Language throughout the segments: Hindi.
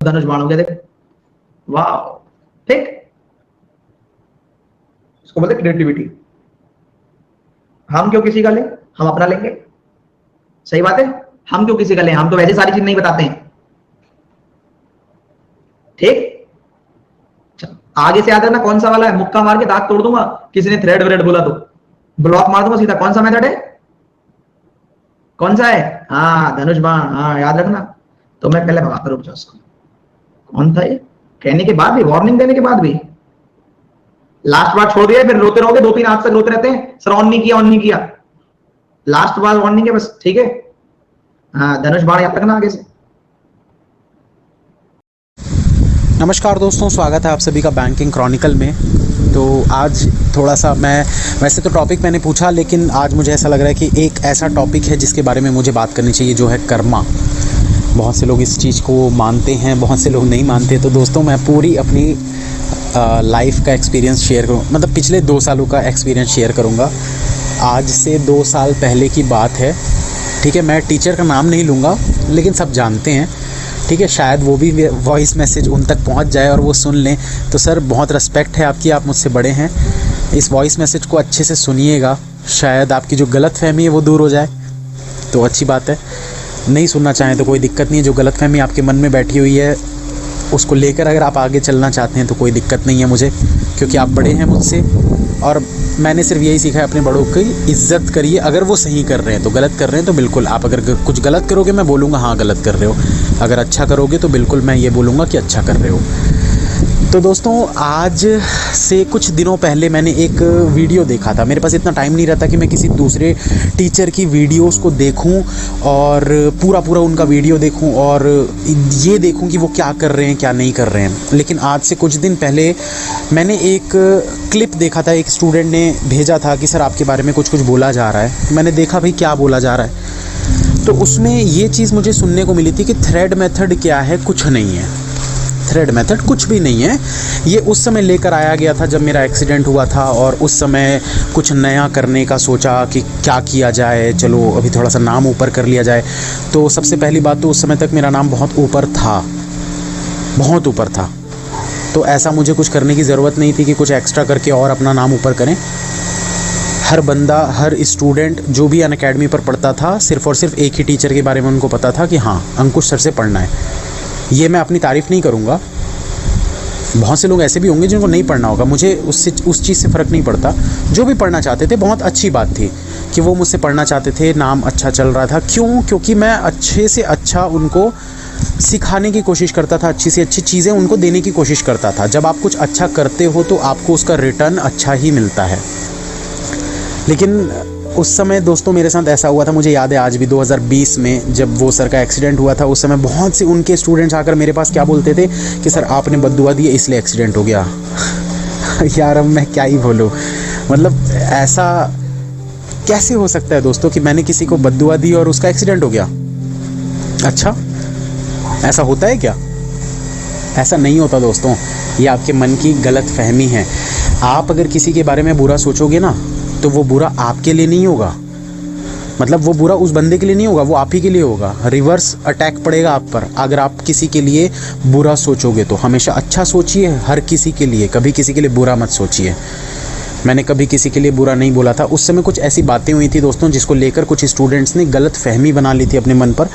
धनुष बाण हो गया, देख वाह, ठीक। इसको बोलते क्रिएटिविटी। हम क्यों किसी का लें, हम अपना लेंगे, सही बात है। हम क्यों किसी का लें, हम तो वैसे सारी चीज नहीं बताते हैं, ठीक। आगे से याद रखना कौन सा वाला है, मुक्का मार के दांत तोड़ दूंगा किसी ने थ्रेड व्रेड बोला तो, ब्लॉक मार दूंगा सीधा। कौन सा मेथड है, कौन सा है, हाँ धनुष बाण, हाँ याद रखना। तो मैं पहले भगाता, रुक जाओ उसको, कौन था ये, कहने के बाद भी, वार्निंग देने के बाद भी लास्ट बार छोड़ दिया, फिर रोते रहोगे 2-3 आज तक रोते रहते हैं, सर ऑन नहीं किया, ऑन नहीं किया, लास्ट बार वार्निंग है बस, ठीक है। हाँ धनुष बाण याद रखना आगे से। नमस्कार दोस्तों, स्वागत है आप सभी का बैंकिंग क्रॉनिकल में। तो आज थोड़ा सा मैं, वैसे तो टॉपिक मैंने पूछा, लेकिन आज मुझे ऐसा लग रहा है कि एक ऐसा टॉपिक है जिसके बारे में मुझे बात करनी चाहिए, जो है कर्मा। बहुत से लोग इस चीज़ को मानते हैं, बहुत से लोग नहीं मानते। तो दोस्तों मैं पूरी अपनी लाइफ का एक्सपीरियंस शेयर करूँ, मतलब पिछले 2 सालों का एक्सपीरियंस शेयर करूँगा। आज से 2 साल पहले की बात है, ठीक है। मैं टीचर का नाम नहीं लूँगा, लेकिन सब जानते हैं, ठीक है। शायद वो भी वॉइस मैसेज उन तक पहुंच जाए और वो सुन लें। तो सर बहुत रिस्पेक्ट है आपकी, आप मुझसे बड़े हैं, इस वॉइस मैसेज को अच्छे से सुनिएगा, शायद आपकी जो गलतफहमी है वो दूर हो जाए, तो अच्छी बात है। नहीं सुनना चाहें तो कोई दिक्कत नहीं है, जो गलतफहमी आपके मन में बैठी हुई है उसको लेकर अगर आप आगे चलना चाहते हैं तो कोई दिक्कत नहीं है मुझे, क्योंकि आप बड़े हैं मुझसे और मैंने सिर्फ यही सीखा है, अपने बड़ों की इज़्ज़त करिए। अगर वो सही कर रहे हैं तो, गलत कर रहे हैं तो बिल्कुल आप अगर कुछ गलत करोगे मैं बोलूँगा हाँ गलत कर रहे हो, अगर अच्छा करोगे तो बिल्कुल मैं ये बोलूँगा कि अच्छा कर रहे हो। तो दोस्तों आज से कुछ दिनों पहले मैंने एक वीडियो देखा था। मेरे पास इतना टाइम नहीं रहता कि मैं किसी दूसरे टीचर की वीडियोस को देखूं और पूरा उनका वीडियो देखूं और ये देखूं कि वो क्या कर रहे हैं क्या नहीं कर रहे हैं। लेकिन आज से कुछ दिन पहले मैंने एक क्लिप देखा था, एक स्टूडेंट ने भेजा था कि सर आपके बारे में कुछ बोला जा रहा है। मैंने देखा भाई क्या बोला जा रहा है, तो उसमें ये चीज़ मुझे सुनने को मिली थी कि थ्रेड मेथड क्या है, कुछ नहीं है, थ्रेड मेथड कुछ भी नहीं है। ये उस समय लेकर आया गया था जब मेरा एक्सीडेंट हुआ था और उस समय कुछ नया करने का सोचा कि क्या किया जाए, चलो अभी थोड़ा सा नाम ऊपर कर लिया जाए। तो सबसे पहली बात तो उस समय तक मेरा नाम बहुत ऊपर था, बहुत ऊपर था, तो ऐसा मुझे कुछ करने की ज़रूरत नहीं थी कि कुछ एक्स्ट्रा करके और अपना नाम ऊपर करें। हर बंदा, हर स्टूडेंट जो भी अनअकैडमी पर पढ़ता था, सिर्फ़ और सिर्फ एक ही टीचर के बारे में उनको पता था कि हाँ अंकुश सर से पढ़ना है। ये मैं अपनी तारीफ़ नहीं करूँगा, बहुत से लोग ऐसे भी होंगे जिनको नहीं पढ़ना होगा, मुझे उस चीज़ से फ़र्क नहीं पड़ता। जो भी पढ़ना चाहते थे बहुत अच्छी बात थी कि वो मुझसे पढ़ना चाहते थे, नाम अच्छा चल रहा था। क्यों? क्योंकि मैं अच्छे से अच्छा उनको सिखाने की कोशिश करता था, अच्छी से अच्छी चीज़ें उनको देने की कोशिश करता था। जब आप कुछ अच्छा करते हो तो आपको उसका रिटर्न अच्छा ही मिलता है। लेकिन उस समय दोस्तों मेरे साथ ऐसा हुआ था, मुझे याद है आज भी, 2020 में जब वो सर का एक्सीडेंट हुआ था, उस समय बहुत से उनके स्टूडेंट्स आकर मेरे पास क्या बोलते थे कि सर आपने बद्दुआ दी है इसलिए एक्सीडेंट हो गया। यार अब मैं क्या ही बोलूँ, मतलब ऐसा कैसे हो सकता है दोस्तों कि मैंने किसी को बद्दुआ दी और उसका एक्सीडेंट हो गया। अच्छा ऐसा होता है क्या? ऐसा नहीं होता दोस्तों, ये आपके मन की गलत फहमी है। आप अगर किसी के बारे में बुरा सोचोगे ना तो वो बुरा आपके लिए नहीं होगा, मतलब वो बुरा उस बंदे के लिए नहीं होगा, वो आप ही के लिए होगा। रिवर्स अटैक पड़ेगा आप पर अगर आप किसी के लिए बुरा सोचोगे। तो हमेशा अच्छा सोचिए हर किसी के लिए, कभी किसी के लिए बुरा मत सोचिए। मैंने कभी किसी के लिए बुरा नहीं बोला था। उस समय कुछ ऐसी बातें हुई थी दोस्तों जिसको लेकर कुछ स्टूडेंट्स ने गलत फहमी बना ली थी अपने मन पर।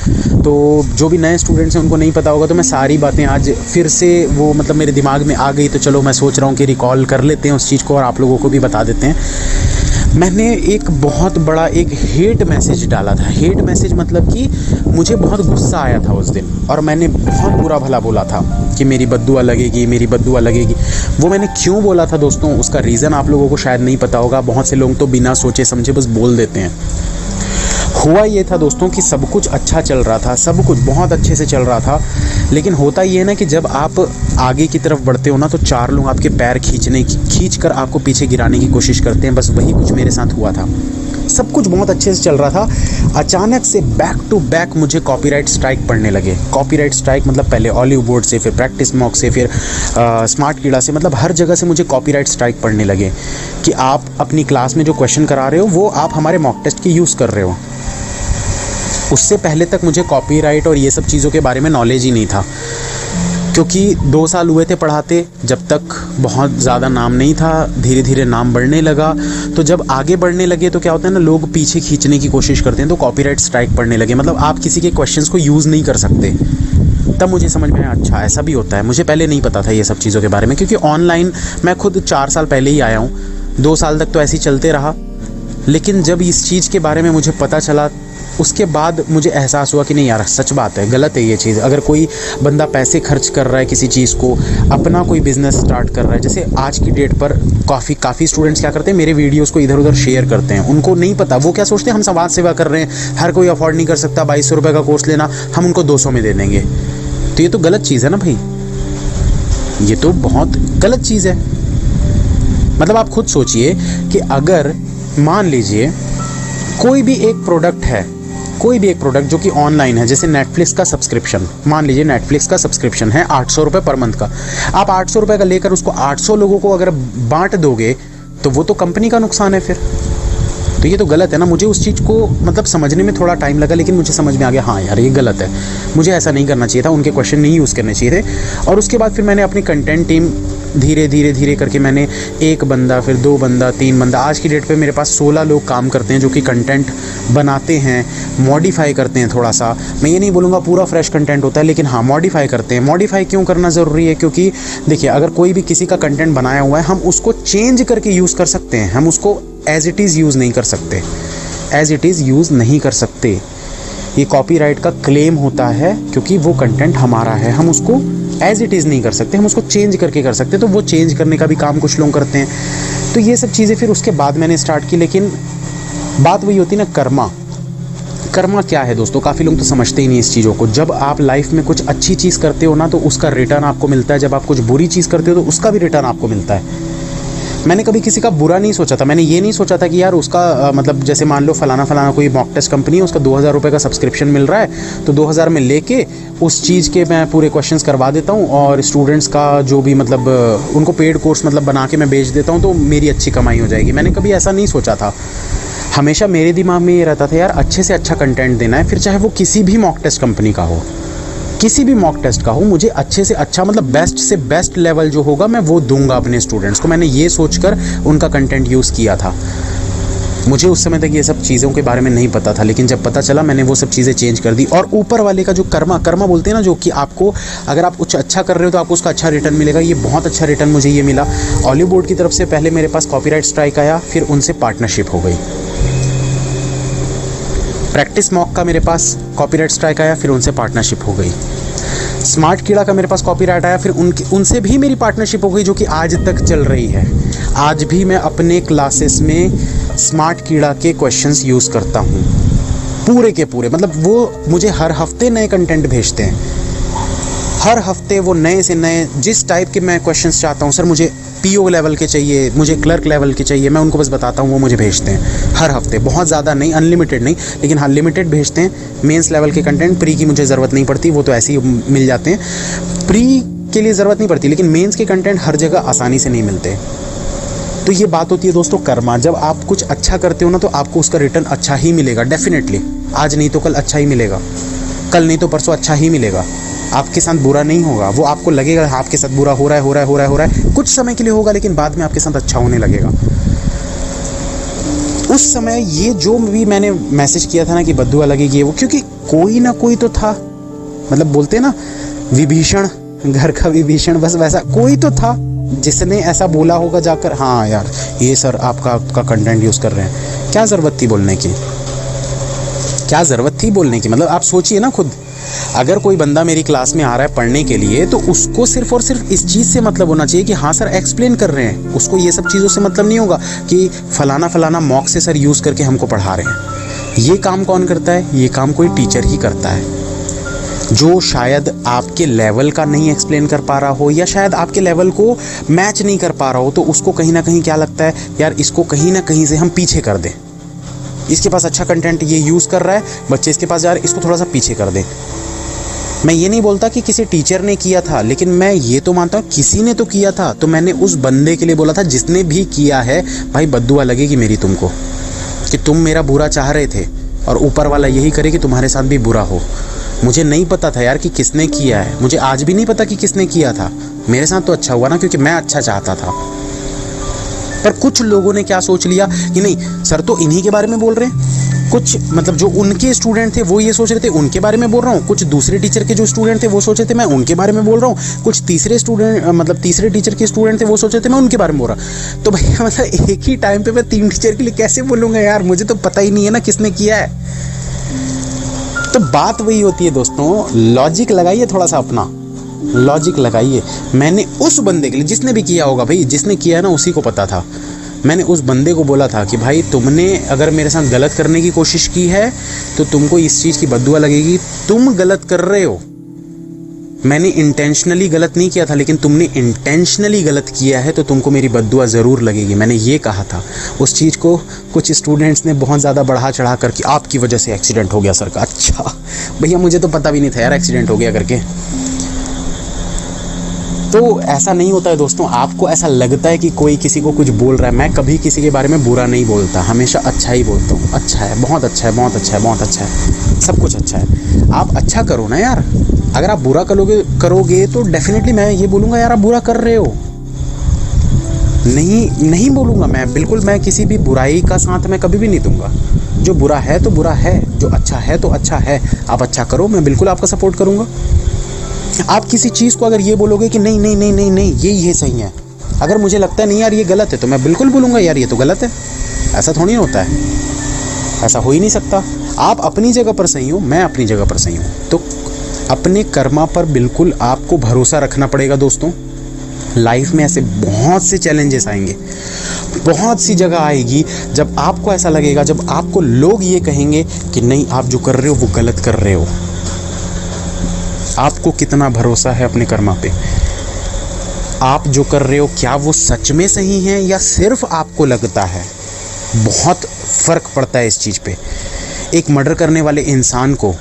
तो जो भी नए स्टूडेंट्स हैं उनको नहीं पता होगा, तो मैं सारी बातें आज फिर से वो मतलब मेरे दिमाग में आ गई, तो चलो मैं सोच रहा हूँ कि रिकॉल कर लेते हैं उस चीज़ को और आप लोगों को भी बता देते हैं। मैंने एक बहुत बड़ा एक हेट मैसेज डाला था। हेट मैसेज मतलब कि मुझे बहुत गुस्सा आया था उस दिन और मैंने बहुत बुरा भला बोला था कि मेरी बद्दुआ लगेगी, मेरी बद्दुआ लगेगी। वो मैंने क्यों बोला था दोस्तों, उसका रीज़न आप लोगों को शायद नहीं पता होगा। बहुत से लोग तो बिना सोचे समझे बस बोल देते हैं। हुआ ये था दोस्तों कि सब कुछ अच्छा चल रहा था, सब कुछ बहुत अच्छे से चल रहा था, लेकिन होता ये है ना कि जब आप आगे की तरफ बढ़ते हो ना तो 4 लोग आपके पैर खींच कर आपको पीछे गिराने की कोशिश करते हैं। बस वही कुछ मेरे साथ हुआ था। सब कुछ बहुत अच्छे से चल रहा था, अचानक से बैक टू बैक मुझे कॉपीराइट स्ट्राइक पड़ने लगे। कॉपीराइट स्ट्राइक मतलब पहले ऑलिव बोर्ड से, फिर प्रैक्टिस मॉक से, फिर स्मार्ट कीड़ा से, मतलब हर जगह से मुझे कॉपीराइट स्ट्राइक पड़ने लगे कि आप अपनी क्लास में जो क्वेश्चन करा रहे हो वो आप हमारे मॉक टेस्ट की यूज़ कर रहे हो। उससे पहले तक मुझे कॉपीराइट और ये सब चीज़ों के बारे में नॉलेज ही नहीं था। क्योंकि 2 साल हुए थे पढ़ाते, जब तक बहुत ज़्यादा नाम नहीं था, धीरे धीरे नाम बढ़ने लगा। तो जब आगे बढ़ने लगे तो क्या होता है ना, लोग पीछे खींचने की कोशिश करते हैं, तो कॉपीराइट स्ट्राइक पड़ने लगे, मतलब आप किसी के क्वेश्चंस को यूज़ नहीं कर सकते। तब मुझे समझ में आया अच्छा ऐसा भी होता है। मुझे पहले नहीं पता था ये सब चीज़ों के बारे में, क्योंकि ऑनलाइन मैं खुद 4 साल पहले ही आया हूँ, 2 साल तक तो ऐसे ही चलते रहा। लेकिन जब इस चीज़ के बारे में मुझे पता चला, उसके बाद मुझे एहसास हुआ कि नहीं यार, सच बात है, गलत है ये चीज़। अगर कोई बंदा पैसे खर्च कर रहा है किसी चीज़ को, अपना कोई बिज़नेस स्टार्ट कर रहा है, जैसे आज की डेट पर काफ़ी स्टूडेंट्स क्या करते हैं, मेरे वीडियोस को इधर उधर शेयर करते हैं। उनको नहीं पता, वो क्या सोचते हैं, हम समाज सेवा कर रहे हैं, हर कोई अफोर्ड नहीं कर सकता 2200 रुपये का कोर्स लेना, हम उनको 200 में दे देंगे। तो ये तो गलत चीज़ है ना भाई, ये तो बहुत गलत चीज़ है। मतलब आप खुद सोचिए कि अगर मान लीजिए कोई भी एक प्रोडक्ट है, कोई भी एक प्रोडक्ट जो कि ऑनलाइन है, जैसे नेटफ्लिक्स का सब्सक्रिप्शन, मान लीजिए नेटफ्लिक्स का सब्सक्रिप्शन है 800 रुपये पर मंथ का। आप 800 रुपये का लेकर उसको 800 लोगों को अगर बांट दोगे तो वो तो कंपनी का नुकसान है फिर। तो ये तो गलत है ना। मुझे उस चीज़ को मतलब समझने में थोड़ा टाइम लगा, लेकिन मुझे समझ में आ गया हाँ यार ये गलत है, मुझे ऐसा नहीं करना चाहिए था, उनके क्वेश्चन नहीं यूज़ करने चाहिए थे। और उसके बाद फिर मैंने अपनी कंटेंट टीम धीरे धीरे करके मैंने 1 बंदा, फिर 2 बंदा, 3 बंदा, आज की डेट पे मेरे पास 16 लोग काम करते हैं जो कि कंटेंट बनाते हैं, मॉडिफाई करते हैं थोड़ा सा। मैं ये नहीं बोलूँगा पूरा फ्रेश कंटेंट होता है, लेकिन हाँ मॉडिफाई करते हैं। मॉडिफाई क्यों करना ज़रूरी है? क्योंकि देखिए अगर कोई भी किसी का कंटेंट बनाया हुआ है, हम उसको चेंज करके यूज़ कर सकते हैं, हम उसको एज़ इट इज़ यूज़ नहीं कर सकते, एज़ इट इज़ यूज़ नहीं कर सकते। ये कॉपीराइट का क्लेम होता है, क्योंकि वो कंटेंट हमारा है, हम उसको एज़ इट इज़ नहीं कर सकते, हम उसको चेंज करके कर सकते। तो वो चेंज करने का भी काम कुछ लोग करते हैं। तो ये सब चीज़ें फिर उसके बाद मैंने स्टार्ट की। लेकिन बात वही होती ना, कर्मा। कर्मा क्या है दोस्तों, काफ़ी लोग तो समझते ही नहीं इस चीज़ों को। जब आप लाइफ में कुछ अच्छी चीज़ करते हो ना, तो उसका रिटर्न आपको मिलता है। जब आप कुछ बुरी चीज़ करते हो तो उसका भी रिटर्न आपको मिलता है। मैंने कभी किसी का बुरा नहीं सोचा था। मैंने ये नहीं सोचा था कि यार उसका मतलब जैसे मान लो फलाना कोई मॉक टेस्ट कंपनी है, उसका 2000 रुपये का सब्सक्रिप्शन मिल रहा है, तो 2000 में लेके उस चीज़ के मैं पूरे क्वेश्चंस करवा देता हूँ, और स्टूडेंट्स का जो भी मतलब उनको पेड कोर्स मतलब बना के मैं बेच देता हूँ, तो मेरी अच्छी कमाई हो जाएगी। मैंने कभी ऐसा नहीं सोचा था। हमेशा मेरे दिमाग में ये रहता था यार अच्छे से अच्छा कंटेंट देना है, फिर चाहे वो किसी भी मॉक टेस्ट कंपनी का हो, किसी भी मॉक टेस्ट का हो, मुझे अच्छे से अच्छा मतलब बेस्ट से बेस्ट लेवल जो होगा मैं वो दूंगा अपने स्टूडेंट्स को। मैंने ये सोचकर उनका कंटेंट यूज़ किया था। मुझे उस समय तक ये सब चीज़ों के बारे में नहीं पता था, लेकिन जब पता चला मैंने वो सब चीज़ें चेंज कर दी। और ऊपर वाले का जो कर्मा बोलते हैं ना, जो कि आपको अगर आप कुछ अच्छा कर रहे हो तो आपको उसका अच्छा रिटर्न मिलेगा। ये बहुत अच्छा रिटर्न मुझे ये मिला। ऑलिव बोर्ड की तरफ से पहले मेरे पास कॉपीराइट स्ट्राइक आया, फिर उनसे पार्टनरशिप हो गई। प्रैक्टिस मॉक का मेरे पास कॉपीराइट स्ट्राइक आया, फिर उनसे पार्टनरशिप हो गई। स्मार्ट कीड़ा का मेरे पास कॉपीराइट आया, फिर उनसे भी मेरी पार्टनरशिप हो गई, जो कि आज तक चल रही है। आज भी मैं अपने क्लासेस में स्मार्ट कीड़ा के क्वेश्चंस यूज़ करता हूँ, पूरे के पूरे। मतलब वो मुझे हर हफ्ते नए कंटेंट भेजते हैं, हर हफ्ते वो नए से नए जिस टाइप के मैं क्वेश्चंस चाहता हूँ। सर मुझे पीओ लेवल के चाहिए, मुझे क्लर्क लेवल के चाहिए, मैं उनको बस बताता हूँ, वो मुझे भेजते हैं हर हफ्ते। बहुत ज़्यादा नहीं, अनलिमिटेड नहीं, लेकिन हाँ लिमिटेड भेजते हैं। मेंस लेवल के कंटेंट प्री की मुझे ज़रूरत नहीं पड़ती, वो तो ऐसे ही मिल जाते हैं। प्री के लिए ज़रूरत नहीं पड़ती, लेकिन मेंस के कंटेंट हर जगह आसानी से नहीं मिलते। तो ये बात होती है दोस्तों कर्मा। जब आप कुछ अच्छा करते हो ना, तो आपको उसका रिटर्न अच्छा ही मिलेगा डेफिनेटली। आज नहीं तो कल अच्छा ही मिलेगा, कल नहीं तो परसों अच्छा ही मिलेगा। आपके साथ बुरा नहीं होगा, वो आपको लगेगा आपके साथ बुरा हो रहा है, कुछ समय के लिए होगा, लेकिन बाद में आपके साथ अच्छा होने लगेगा। उस समय ये जो भी मैंने मैसेज किया था ना कि बद्दुआ लगेगी वो, क्योंकि कोई ना कोई तो था, मतलब बोलते ना विभीषण, घर का विभीषण, बस वैसा कोई तो था जिसने ऐसा बोला होगा जाकर, हाँ यार ये सर आपका कंटेंट यूज़ कर रहे हैं। क्या ज़रूरत थी बोलने की, क्या ज़रूरत थी बोलने की? मतलब आप सोचिए ना खुद, अगर कोई बंदा मेरी क्लास में आ रहा है पढ़ने के लिए, तो उसको सिर्फ और सिर्फ इस चीज़ से मतलब होना चाहिए कि हाँ सर एक्सप्लेन कर रहे हैं। उसको ये सब चीज़ों से मतलब नहीं होगा कि फलाना मॉक से सर यूज़ करके हमको पढ़ा रहे हैं। ये काम कौन करता है? ये काम कोई टीचर ही करता है, जो शायद आपके लेवल का नहीं एक्सप्लेन कर पा रहा हो, या शायद आपके लेवल को मैच नहीं कर पा रहा हो। तो उसको कहीं ना कहीं क्या लगता है, यार इसको कहीं ना कहीं से हम पीछे कर दें, इसके पास अच्छा कंटेंट ये यूज़ कर रहा है, बच्चे इसके पास जा रहे हैं, इसको थोड़ा सा पीछे कर दें। मैं ये नहीं बोलता कि किसी टीचर ने किया था, लेकिन मैं ये तो मानता हूँ किसी ने तो किया था। तो मैंने उस बंदे के लिए बोला था जिसने भी किया है, भाई बद्दुआ लगेगी मेरी तुमको कि तुम मेरा बुरा चाह रहे थे, और ऊपर वाला यही करे कि तुम्हारे साथ भी बुरा हो। मुझे नहीं पता था यार कि किसने किया है, मुझे आज भी नहीं पता कि किसने किया था। मेरे साथ तो अच्छा हुआ ना, क्योंकि मैं अच्छा चाहता था। पर कुछ लोगों ने क्या सोच लिया कि नहीं सर तो इन्हीं के बारे में बोल रहे हैं, कुछ मतलब जो उनके स्टूडेंट थे वो ये सोच रहे थे उनके बारे में बोल रहा हूँ, कुछ दूसरे टीचर के जो स्टूडेंट थे वो सोच रहे थे मैं उनके बारे में बोल रहा हूँ, कुछ तीसरे स्टूडेंट मतलब तीसरे टीचर के स्टूडेंट थे वो सोच रहे थे मैं उनके बारे में बोल रहा। तो भैया मतलब एक ही टाइम पे मैं 3 टीचर के लिए कैसे बोलूँगा यार, मुझे तो पता ही नहीं है ना किसने किया है। तो बात वही होती है दोस्तों, लॉजिक लगाइए, थोड़ा सा अपना लॉजिक लगाइए। मैंने उस बंदे के लिए, जिसने भी किया होगा भाई, जिसने किया है ना उसी को पता था, मैंने उस बंदे को बोला था कि भाई तुमने अगर मेरे साथ गलत करने की कोशिश की है तो तुमको इस चीज़ की बद्दुआ लगेगी, तुम गलत कर रहे हो। मैंने इंटेंशनली गलत नहीं किया था, लेकिन तुमने इंटेंशनली गलत किया है तो तुमको मेरी बद्दुआ ज़रूर लगेगी, मैंने ये कहा था। उस चीज़ को कुछ स्टूडेंट्स ने बहुत ज़्यादा बढ़ा चढ़ा कर कि आपकी वजह से एक्सीडेंट हो गया सर का। अच्छा भैया मुझे तो पता भी नहीं था यार एक्सीडेंट हो गया करके। तो ऐसा नहीं होता है दोस्तों, आपको ऐसा लगता है कि कोई किसी को कुछ बोल रहा है, मैं कभी किसी के बारे में बुरा नहीं बोलता, हमेशा अच्छा ही बोलता हूँ। अच्छा है, बहुत अच्छा है, बहुत अच्छा है, बहुत अच्छा है, सब कुछ अच्छा है। आप अच्छा करो ना यार, अगर आप बुरा करोगे तो डेफिनेटली मैं ये बोलूँगा यार आप बुरा कर रहे हो। नहीं बोलूँगा मैं, बिल्कुल मैं किसी भी बुराई का साथ मैं कभी भी नहीं दूंगा। जो बुरा है तो बुरा है, जो अच्छा है तो अच्छा है। आप अच्छा करो, मैं बिल्कुल आपका सपोर्ट करूँगा। आप किसी चीज़ को अगर ये बोलोगे कि नहीं नहीं नहीं नहीं नहीं ये सही है, अगर मुझे लगता है नहीं यार ये गलत है, तो मैं बिल्कुल बोलूँगा यार ये तो गलत है। ऐसा थोड़ी होता है, ऐसा हो ही नहीं सकता। आप अपनी जगह पर सही हो, मैं अपनी जगह पर सही हूँ, तो अपने कर्मा पर बिल्कुल आपको भरोसा रखना पड़ेगा दोस्तों। लाइफ में ऐसे बहुत से चैलेंजेस आएंगे, बहुत सी जगह आएगी जब आपको ऐसा लगेगा, जब आपको लोग ये कहेंगे कि नहीं आप जो कर रहे हो वो गलत कर रहे हो। आपको कितना भरोसा है अपने कर्मा पे? आप जो कर रहे हो क्या वो सच में सही है या सिर्फ आपको लगता है? बहुत फ़र्क पड़ता है इस चीज़ पे। एक मर्डर करने वाले इंसान को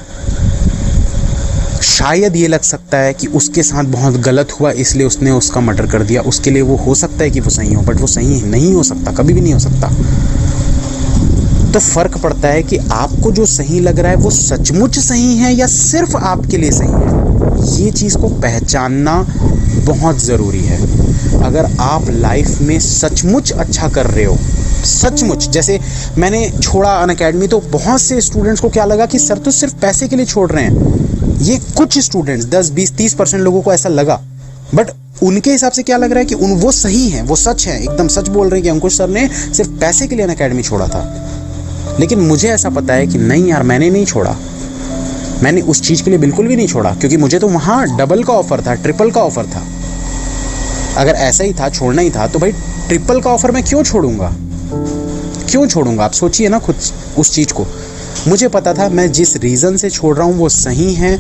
शायद ये लग सकता है कि उसके साथ बहुत गलत हुआ इसलिए उसने उसका मर्डर कर दिया, उसके लिए वो हो सकता है कि वो सही हो, बट वो सही नहीं हो सकता, कभी भी नहीं हो सकता। तो फ़र्क पड़ता है कि आपको जो सही लग रहा है वो सचमुच सही है या सिर्फ आपके लिए सही है। ये चीज़ को पहचानना बहुत ज़रूरी है। अगर आप लाइफ में सचमुच अच्छा कर रहे हो, सचमुच, जैसे मैंने छोड़ा अनअकैडमी तो बहुत से स्टूडेंट्स को क्या लगा कि सर तो सिर्फ पैसे के लिए छोड़ रहे हैं। ये कुछ स्टूडेंट्स 10, 20, 30% लोगों को ऐसा लगा, बट उनके हिसाब से क्या लग रहा है कि वो सही हैं, वो सच है, एकदम सच बोल रहे हैं कि अंकुश सर ने सिर्फ पैसे के लिए अनअकैडमी छोड़ा था। लेकिन मुझे ऐसा पता है कि नहीं यार, मैंने नहीं छोड़ा, मैंने उस चीज़ के लिए बिल्कुल भी नहीं छोड़ा, क्योंकि मुझे तो वहाँ डबल का ऑफ़र था, ट्रिपल का ऑफ़र था। अगर ऐसा ही था, छोड़ना ही था, तो भाई ट्रिपल का ऑफ़र मैं क्यों छोड़ूंगा? क्यों छोड़ूंगा? आप सोचिए ना खुद उस चीज़ को। मुझे पता था मैं जिस रीज़न से छोड़ रहा हूँ वो सही है,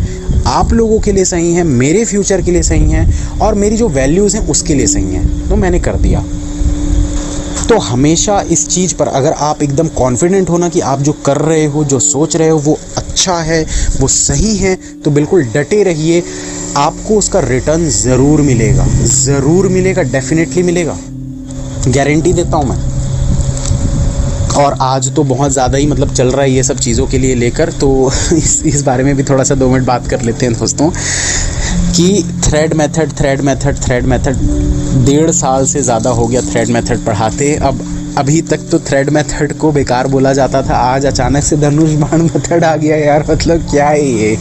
आप लोगों के लिए सही है, मेरे फ्यूचर के लिए सही है, और मेरी जो वैल्यूज़ हैं उसके लिए सही है, तो मैंने कर दिया। तो हमेशा इस चीज़ पर अगर आप एकदम कॉन्फिडेंट हो ना कि आप जो कर रहे हो, जो सोच रहे हो वो अच्छा है, वो सही है, तो बिल्कुल डटे रहिए। आपको उसका रिटर्न ज़रूर मिलेगा, डेफिनेटली मिलेगा, गारंटी देता हूँ मैं। और आज तो बहुत ज़्यादा ही मतलब चल रहा है ये सब चीज़ों के लिए लेकर, तो इस बारे में भी थोड़ा सा 2 मिनट बात कर लेते हैं दोस्तों कि थ्रेड मेथड 1.5 साल से ज़्यादा हो गया थ्रेड मेथड पढ़ाते। अभी तक तो थ्रेड मेथड को बेकार बोला जाता था, आज अचानक से धनुष बाण मेथड आ गया यार। मतलब क्या है ये,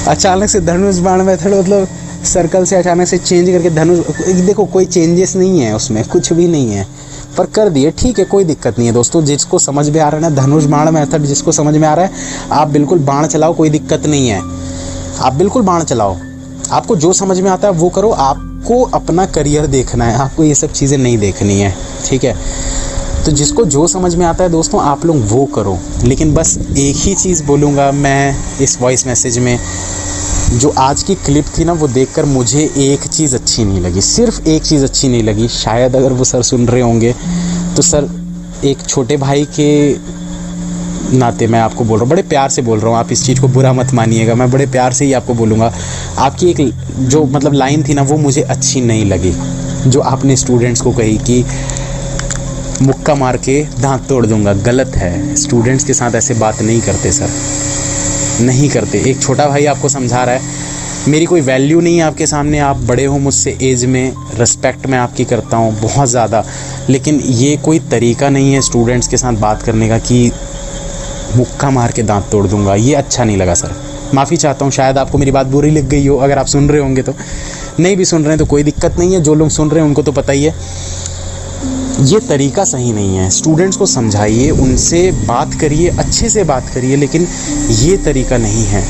अचानक से धनुष बाण मेथड, मतलब सर्कल से अचानक से चेंज करके धनुष। देखो कोई चेंजेस नहीं है उसमें, कुछ भी नहीं है, पर कर दिए, ठीक है, कोई दिक्कत नहीं है दोस्तों। जिसको समझ में आ रहा है ना धनुष बाण मेथड, जिसको समझ में आ रहा है आप बिल्कुल बाण चलाओ, कोई दिक्कत नहीं है, आप बिल्कुल बाण चलाओ। आपको जो समझ में आता है वो करो, आपको अपना करियर देखना है, आपको ये सब चीज़ें नहीं देखनी है, ठीक है। तो जिसको जो समझ में आता है दोस्तों आप लोग वो करो। लेकिन बस एक ही चीज़ बोलूँगा मैं इस वॉइस मैसेज में, जो आज की क्लिप थी ना वो देखकर मुझे एक चीज़ अच्छी नहीं लगी, सिर्फ एक चीज़ अच्छी नहीं लगी। शायद अगर वो सर सुन रहे होंगे तो सर, एक छोटे भाई के नाते मैं आपको बोल रहा हूँ, बड़े प्यार से बोल रहा हूँ, आप इस चीज़ को बुरा मत मानिएगा, मैं बड़े प्यार से ही आपको बोलूँगा। आपकी एक जो मतलब लाइन थी ना वो मुझे अच्छी नहीं लगी, जो आपने स्टूडेंट्स को कही कि मुक्का मार के दांत तोड़ दूंगा। गलत है, स्टूडेंट्स के साथ ऐसे बात नहीं करते सर। नहीं करते। एक छोटा भाई आपको समझा रहा है, मेरी कोई वैल्यू नहीं है आपके सामने, आप बड़े हो मुझसे एज में, रिस्पेक्ट मैं आपकी करता हूँ बहुत ज़्यादा, लेकिन ये कोई तरीका नहीं है स्टूडेंट्स के साथ बात करने का कि मुक्का मार के दांत तोड़ दूंगा। ये अच्छा नहीं लगा सर, माफ़ी चाहता हूँ, शायद आपको मेरी बात बुरी लग गई हो। अगर आप सुन रहे होंगे तो, नहीं भी सुन रहे हैं तो कोई दिक्कत नहीं है, जो लोग सुन रहे हैं उनको तो पता ही है। ये तरीका सही नहीं है। स्टूडेंट्स को समझाइए, उनसे बात करिए, अच्छे से बात करिए, लेकिन ये तरीका नहीं है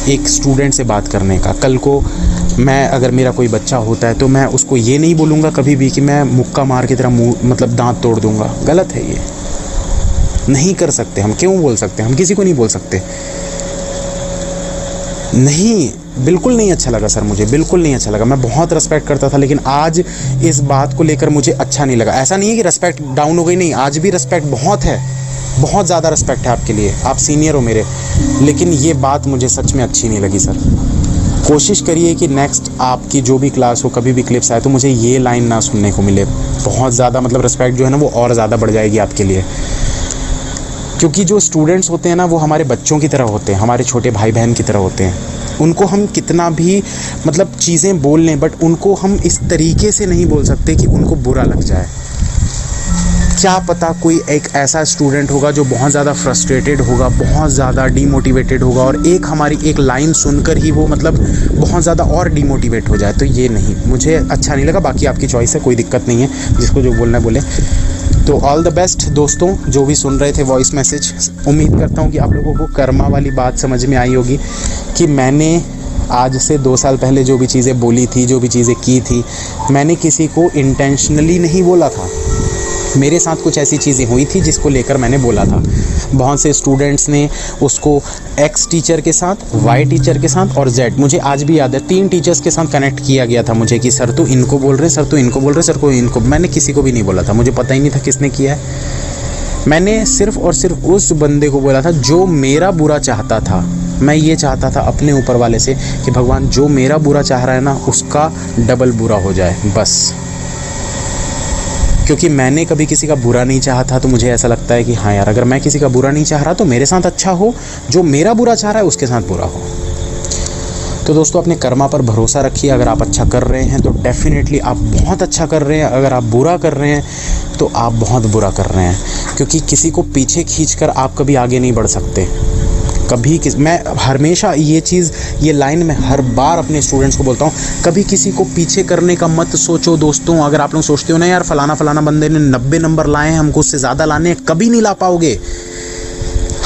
एक स्टूडेंट से बात करने का। कल को मैं, अगर मेरा कोई बच्चा होता है तो मैं उसको ये नहीं बोलूँगा कभी भी कि मैं मुक्का मार के तेरा मुँह मतलब दांत तोड़ दूँगा। गलत है, ये नहीं कर सकते हम। क्यों बोल सकते, हम किसी को नहीं बोल सकते। नहीं, बिल्कुल नहीं अच्छा लगा सर, मुझे बिल्कुल नहीं अच्छा लगा। मैं बहुत रिस्पेक्ट करता था, लेकिन आज इस बात को लेकर मुझे अच्छा नहीं लगा। ऐसा नहीं है कि रिस्पेक्ट डाउन हो गई, नहीं, आज भी रिस्पेक्ट बहुत है, बहुत ज़्यादा रिस्पेक्ट है आपके लिए, आप सीनियर हो मेरे, लेकिन ये बात मुझे सच में अच्छी नहीं लगी सर। कोशिश करिए कि नेक्स्ट आपकी जो भी क्लास हो, कभी भी क्लिप्स आए तो मुझे ये लाइन ना सुनने को मिले। बहुत ज़्यादा मतलब रिस्पेक्ट जो है ना वो और ज़्यादा बढ़ जाएगी आपके लिए, क्योंकि जो स्टूडेंट्स होते हैं ना वो हमारे बच्चों की तरह होते हैं, हमारे छोटे भाई बहन की तरह होते हैं। उनको हम कितना भी मतलब चीज़ें बोल लें, बट उनको हम इस तरीके से नहीं बोल सकते कि उनको बुरा लग जाए। क्या पता कोई एक ऐसा स्टूडेंट होगा जो बहुत ज़्यादा फ्रस्ट्रेटेड होगा, बहुत ज़्यादा डीमोटिवेटेड होगा, और एक हमारी एक लाइन सुनकर ही वो मतलब बहुत ज़्यादा और डीमोटिवेट हो जाए। तो ये नहीं, मुझे अच्छा नहीं लगा। बाकी आपकी चॉइस है, कोई दिक्कत नहीं है, जिसको जो बोलना है बोले। तो ऑल द बेस्ट दोस्तों, जो भी सुन रहे थे वॉइस मैसेज। उम्मीद करता हूँ कि आप लोगों को कर्मा वाली बात समझ में आई होगी कि मैंने आज से 2 साल पहले जो भी चीज़ें बोली थी, जो भी चीज़ें की थी, मैंने किसी को इंटेंशनली नहीं बोला था। मेरे साथ कुछ ऐसी चीज़ें हुई थी जिसको लेकर मैंने बोला था। बहुत से स्टूडेंट्स ने उसको एक्स टीचर के साथ, वाई टीचर के साथ और जेड, मुझे आज भी याद है 3 टीचर्स के साथ कनेक्ट किया गया था मुझे कि सर तो इनको बोल रहे हैं, सर तो इनको बोल रहे हैं, सर को इनको। मैंने किसी को भी नहीं बोला था, मुझे पता ही नहीं था किसने किया है। मैंने सिर्फ़ और सिर्फ उस बंदे को बोला था जो मेरा बुरा चाहता था। मैं ये चाहता था अपने ऊपर वाले से कि भगवान जो मेरा बुरा चाह रहा है ना उसका डबल बुरा हो जाए, बस। क्योंकि मैंने कभी किसी का बुरा नहीं चाहा था, तो मुझे ऐसा लगता है कि हाँ यार, अगर मैं किसी का बुरा नहीं चाह रहा तो मेरे साथ अच्छा हो, जो मेरा बुरा चाह रहा है उसके साथ बुरा हो। तो दोस्तों अपने कर्मा पर भरोसा रखिए। अगर आप अच्छा कर रहे हैं तो डेफिनेटली आप बहुत अच्छा कर रहे हैं, अगर आप बुरा कर रहे हैं तो आप बहुत बुरा कर रहे हैं, क्योंकि किसी को पीछे खींचकर आप कभी आगे नहीं बढ़ सकते। कभी मैं हमेशा ये लाइन मैं हर बार अपने स्टूडेंट्स को बोलता हूँ, कभी किसी को पीछे करने का मत सोचो दोस्तों। अगर आप लोग सोचते हो ना यार फलाना बंदे ने 90 नंबर लाए हैं, हमको उससे ज़्यादा लाने हैं, कभी नहीं ला पाओगे।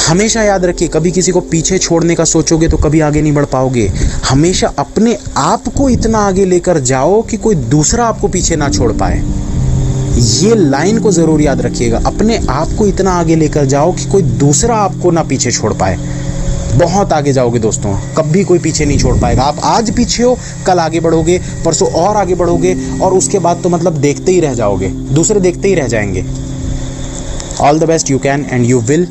हमेशा याद रखिए, कभी किसी को पीछे छोड़ने का सोचोगे तो कभी आगे नहीं बढ़ पाओगे। हमेशा अपने आप को इतना आगे लेकर जाओ कि कोई दूसरा आपको पीछे ना छोड़ पाए। ये लाइन को ज़रूर याद रखिएगा, अपने आप को इतना आगे लेकर जाओ कि कोई दूसरा आपको ना पीछे छोड़ पाए। बहुत आगे जाओगे दोस्तों, कभी कोई पीछे नहीं छोड़ पाएगा। आप आज पीछे हो, कल आगे बढ़ोगे, परसों और आगे बढ़ोगे, और उसके बाद तो मतलब देखते ही रह जाओगे, दूसरे देखते ही रह जाएंगे। All the best, you can and you will.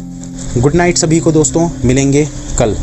Good night सभी को दोस्तों, मिलेंगे कल।